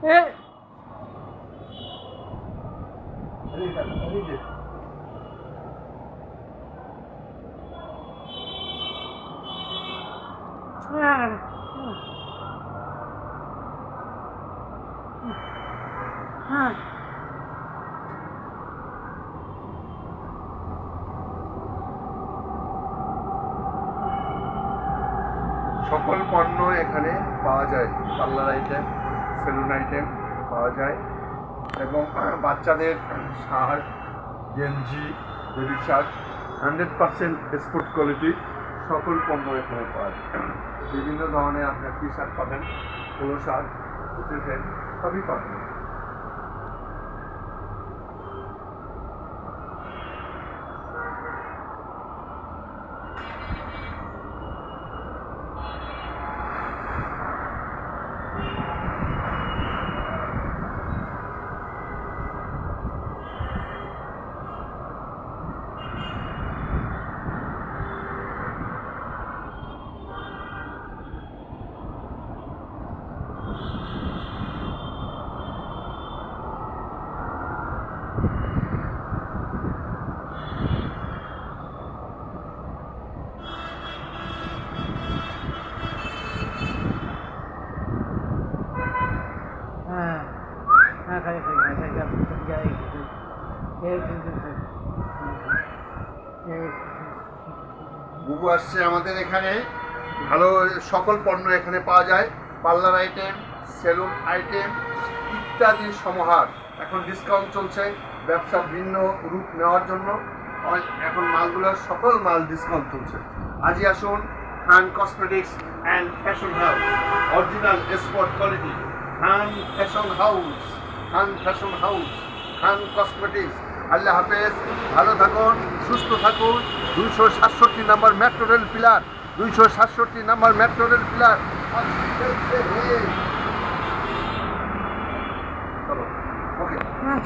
সকল পণ্য এখানে পাওয়া যায়, পার্লার আইটেম, সেলুন আইটেম পাওয়া যায় এবং বাচ্চাদের শার্ট, গেঞ্জি, বেবি শার্ট 100% এক্সপোর্ট কোয়ালিটি সকল পণ্য এখানে পাওয়া যায়। বিভিন্ন ধরনের আপনার টি শার্ট পাবেন, পোলো শার্ট, পুঁথি প্যান্ট সবই পাবেন। বুবু আসছে আমাদের এখানে। ভালো সকল পণ্য এখানে পাওয়া যায়, পার্লার আইটেম, সেলুন আইটেম ইত্যাদি সমাহার। এখন ডিসকাউন্ট চলছে, ব্যবসার ভিন্ন রূপ নেওয়ার জন্য এখন মালগুলোর সকল মাল ডিসকাউন্ট চলছে। আজই আসুন Khan cosmetics and fashion house, original export quality. Khan fashion house, Khan fashion house, Khan cosmetics. আল্লাহ হাফেজ, ভালো থাকুন, সুস্থ থাকুন। 267 নম্বর মেট্রো রেল পিলার, 267 নম্বর মেট্রো রেল পিলার।